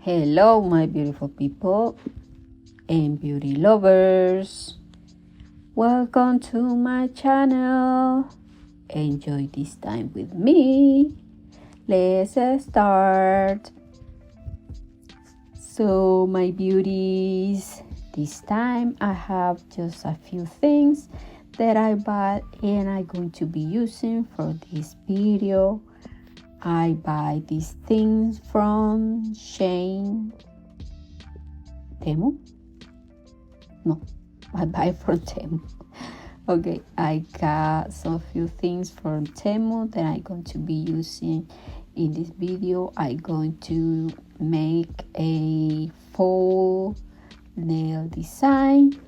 Hello, my beautiful people and beauty lovers. Welcome to my channel. Enjoy this time with me. Let's start. So, my beauties, this time I have just a few things that I bought and I'm going to be using for this video. I buy these things from Temu? No, I buy from Temu. Okay, I got some few things from Temu that I'm going to be using in this video. I'm going to make a full nail design.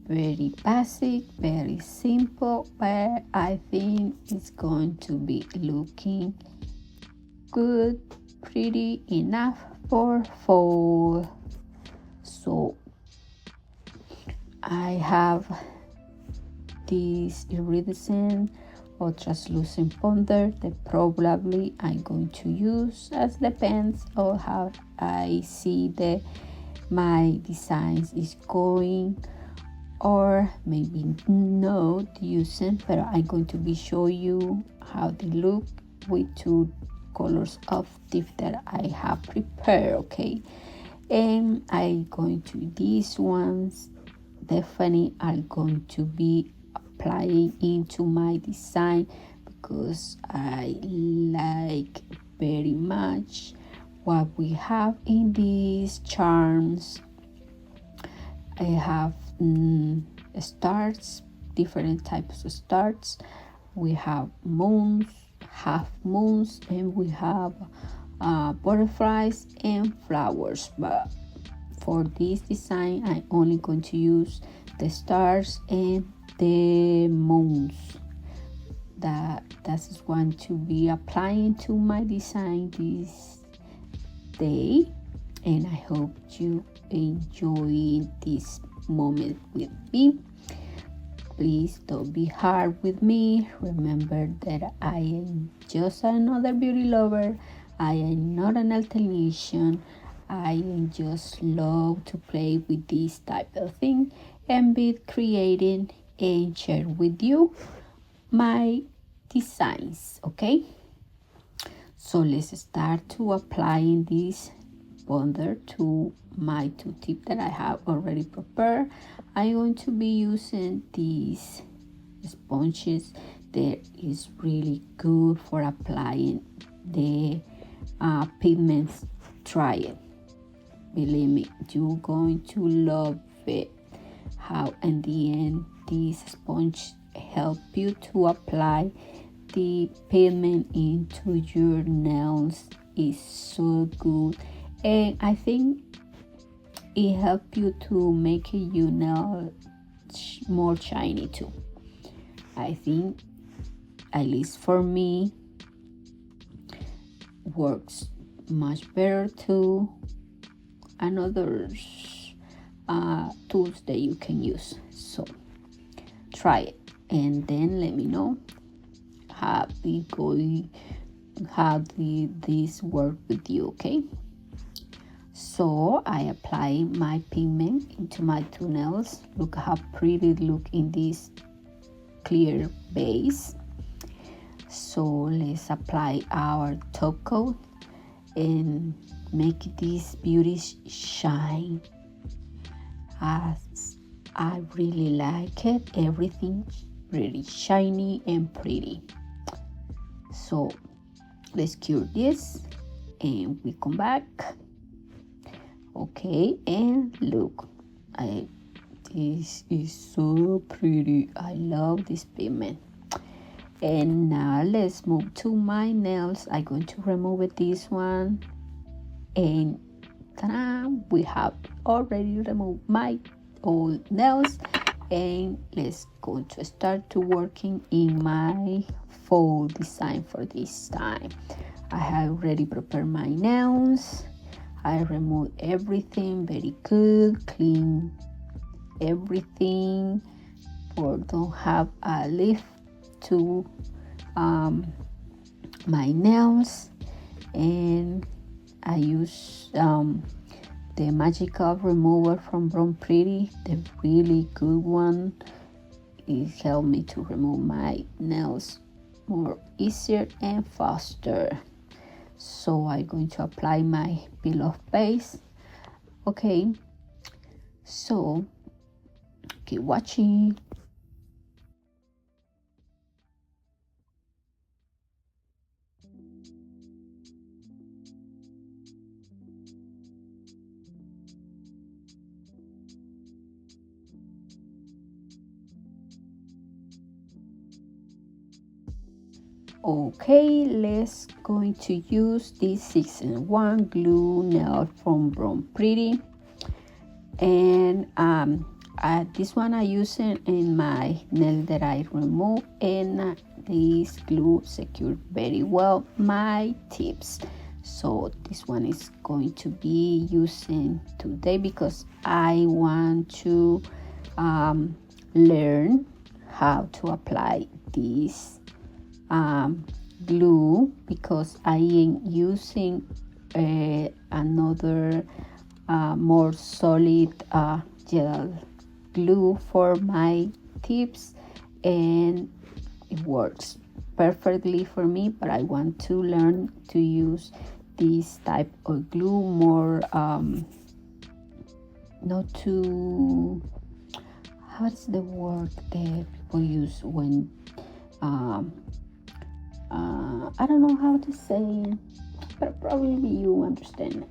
Very basic, very simple, but I think it's going to be looking good, pretty enough for fall. So I have this iridescent or translucent powder that probably I'm going to use, as depends on how I see that my designs is going, or maybe not using, but I'm going to be show you how they look with two colors of tip that I have prepared. Okay, and I'm going to, these ones definitely are going to be applying into my design because I like very much what we have in these charms. I have stars, different types of stars. We have moons, half moons, and we have butterflies and flowers. But for this design, I'm only going to use the stars and the moons. That's one to be applying to my design this day, and I hope you enjoy this moment with me. Please don't be hard with me. Remember that I am just another beauty lover. I am not an alternation. I just love to play with this type of thing and be creating and share with you my designs. Okay, so let's start to applying this bonder to my two tips that I have already prepared. I'm going to be using these sponges that is really good for applying the pigments. Try it, believe me, you're going to love it. How in the end this sponge help you to apply the pigment into your nails is so good, and I think it helps you to make your nail more shiny too. I think, at least for me, works much better too. And others tools that you can use. So try it and then let me know how this work with you. Okay, so I apply my pigment into my two nails. Look how pretty it look in this clear base. So let's apply our top coat and make this beauty shine. As I really like it, everything really shiny and pretty. So let's cure this and we come back. Okay, and look, this is so pretty. I love this pigment. And now let's move to my nails. I'm going to remove this one, and ta-da, we have already removed my old nails. And let's go to start to working in my fall design for this time. I have already prepared my nails. I removed everything very good, clean everything, or don't have a leaf to my nails, and I use the magical remover from Brown Pretty, the really good one. It helped me to remove my nails more easier and faster. So I'm going to apply my peel off base. Okay, so keep watching. Okay, let's going to use this 6-in-1 glue nail from Brown Pretty, and this one I use it in my nail that I remove, and this glue secured very well my tips. So this one is going to be using today because I want to learn how to apply this glue, because I am using another more solid gel glue for my tips, and it works perfectly for me, but I want to learn to use this type of glue more not too, what's the word that people use when I don't know how to say, but probably you understand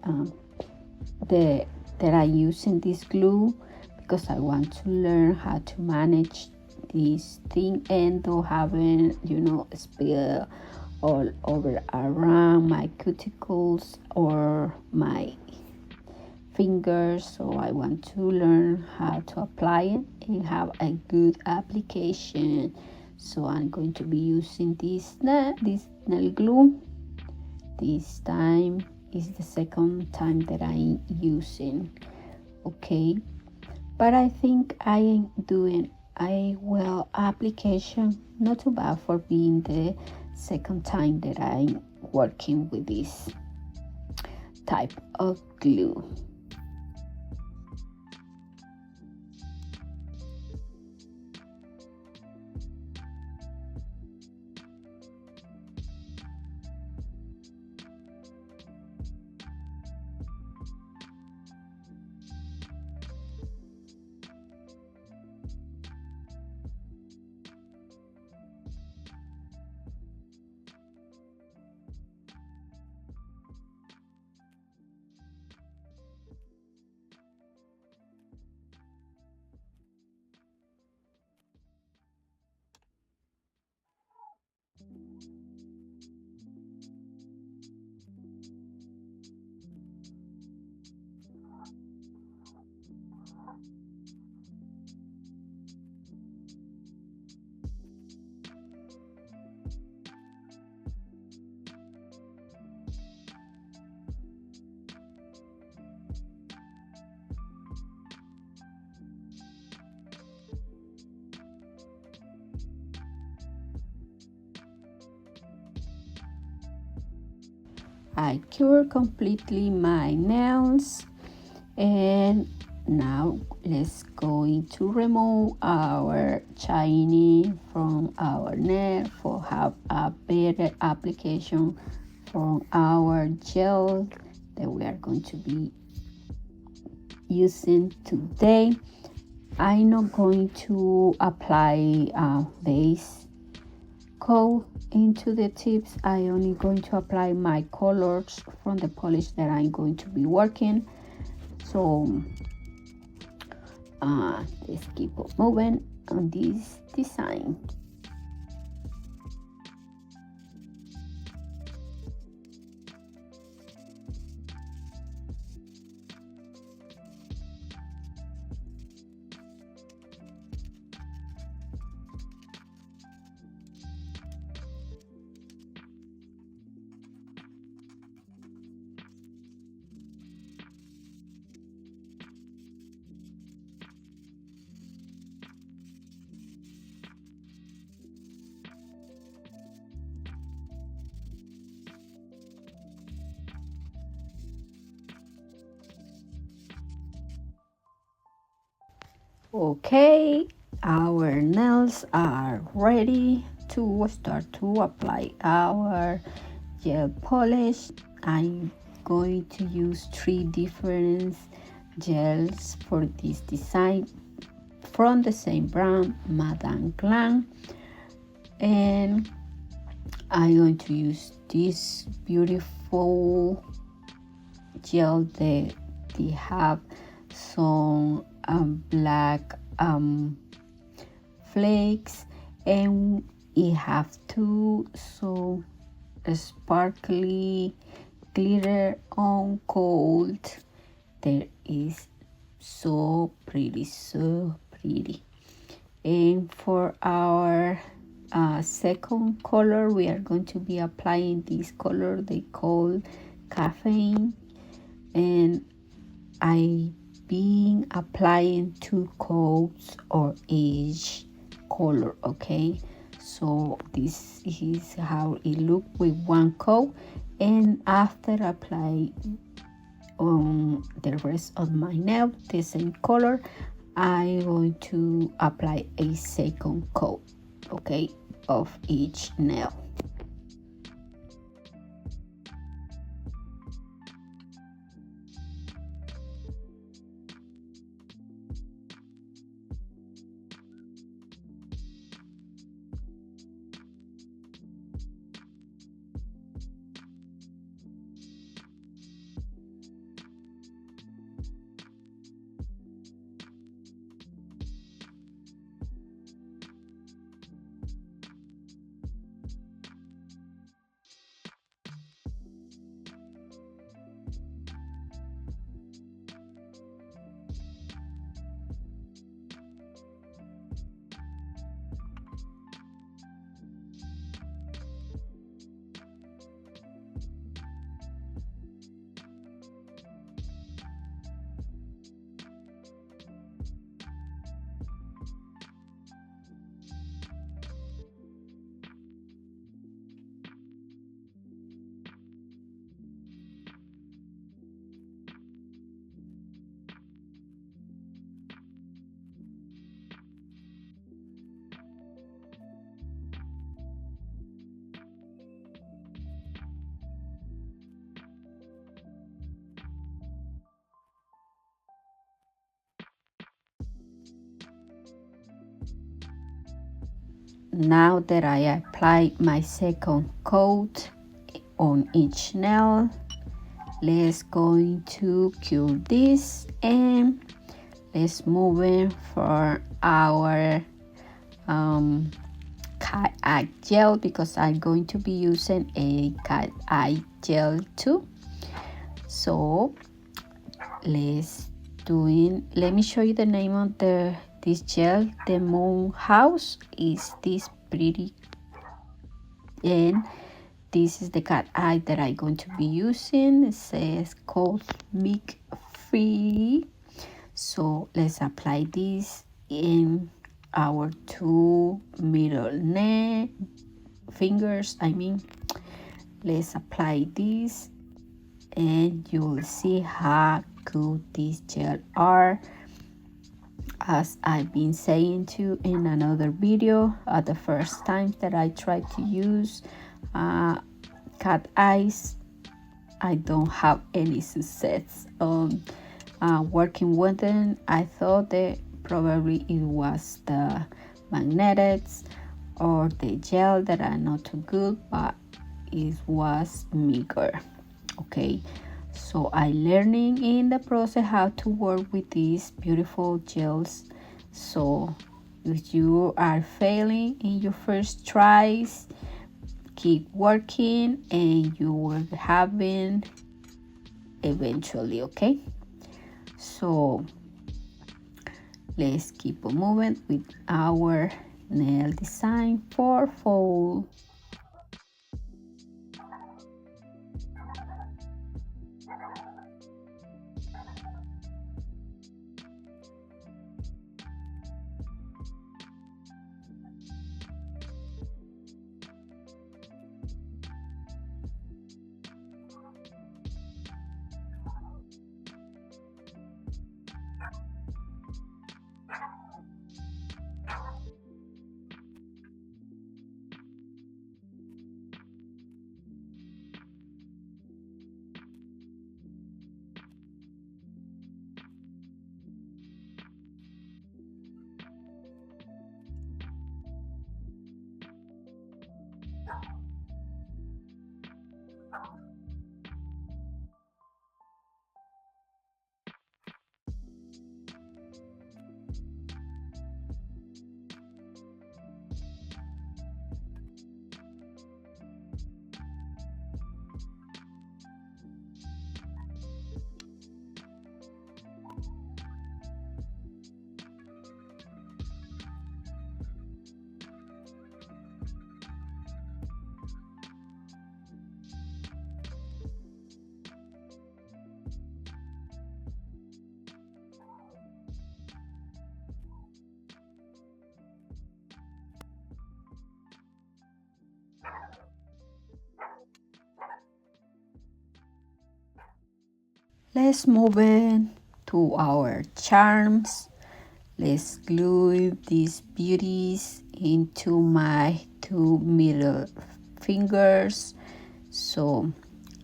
that I'm using this glue because I want to learn how to manage this thing and don't having spill all over around my cuticles or my fingers. So I want to learn how to apply it and have a good application. So I'm going to be using this nail glue. This time is the second time that I'm using. Okay, but I think I am doing a well application. Not too bad for being the second time that I'm working with this type of glue. I cured completely my nails, and now let's go to remove our shiny from our nail for have a better application from our gel that we are going to be using today. I'm not going to apply base coat into the tips. I only going to apply my colors from the polish that I'm going to be working. So let's keep moving on this design. Okay, our nails are ready to start to apply our gel polish. I'm going to use 3 different gels for this design from the same brand, Madam Glam, and I'm going to use this beautiful gel that they have some black flakes, and it have two so sparkly glitter on gold. There is so pretty, so pretty. And for our second color, we are going to be applying this color they call caffeine, and I been applying 2 coats or each color. Okay, so this is how it look with 1 coat, and after apply on the rest of my nail the same color, I'm going to apply a second coat, okay, of each nail. Now that I apply my second coat on each nail, let's going to cure this, and let's move in for our cat eye gel, because I'm going to be using a cat eye gel too. So let me show you the name of this gel. The Moon House is this pretty, and this is the cat eye that I'm going to be using. It says cosmic free. So let's apply this in our 2 middle fingers. Let's apply this, and you'll see how good these gel are. As I've been saying to you in another video, the first time that I tried to use cat eyes, I don't have any success on working with them. I thought that probably it was the magnetics or the gel that are not too good, but it was meager. Okay, so I learning in the process how to work with these beautiful gels. So if you are failing in your first tries, keep working and you will having eventually. Okay, so let's keep on moving with our nail design for fall. Let's move in to our charms. Let's glue these beauties into my two middle fingers. So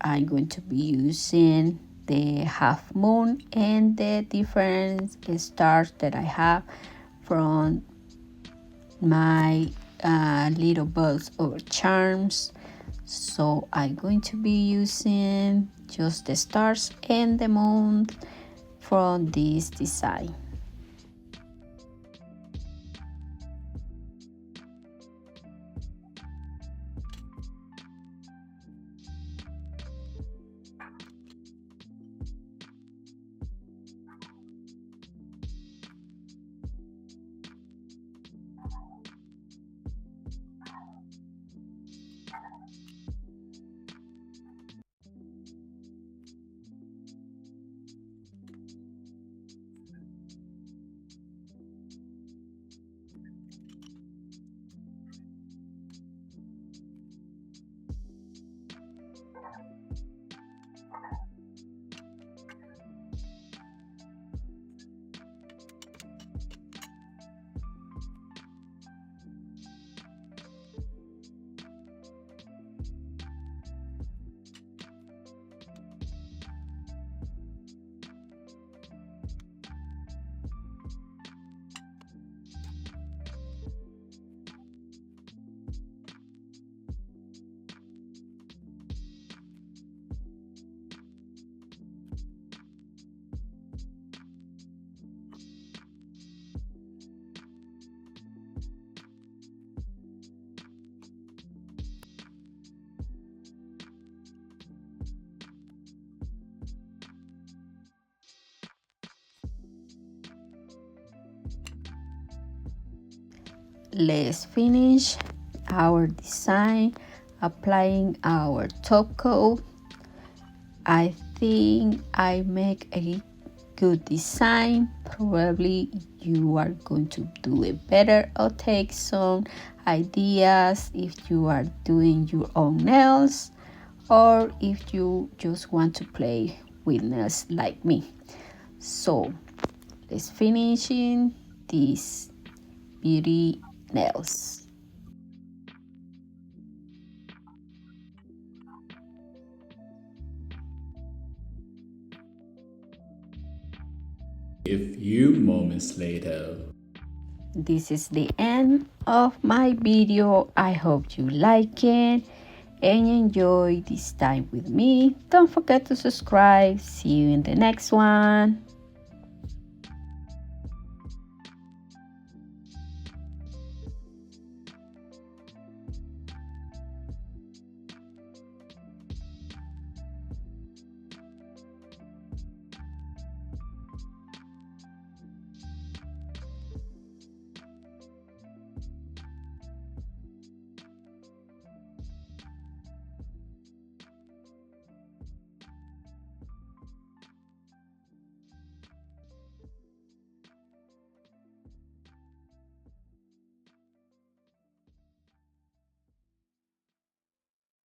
I'm going to be using the half moon and the different stars that I have from my little box of charms. So I'm going to be using just the stars and the moon from this design. Let's finish our design applying our top coat. I think I make a good design. Probably you are going to do it better or take some ideas if you are doing your own nails or if you just want to play with nails like me. So let's finish in these beauty nails. A few moments later. This is the end of my video. I hope you like it and enjoy this time with me. Don't forget to subscribe. See you in the next one.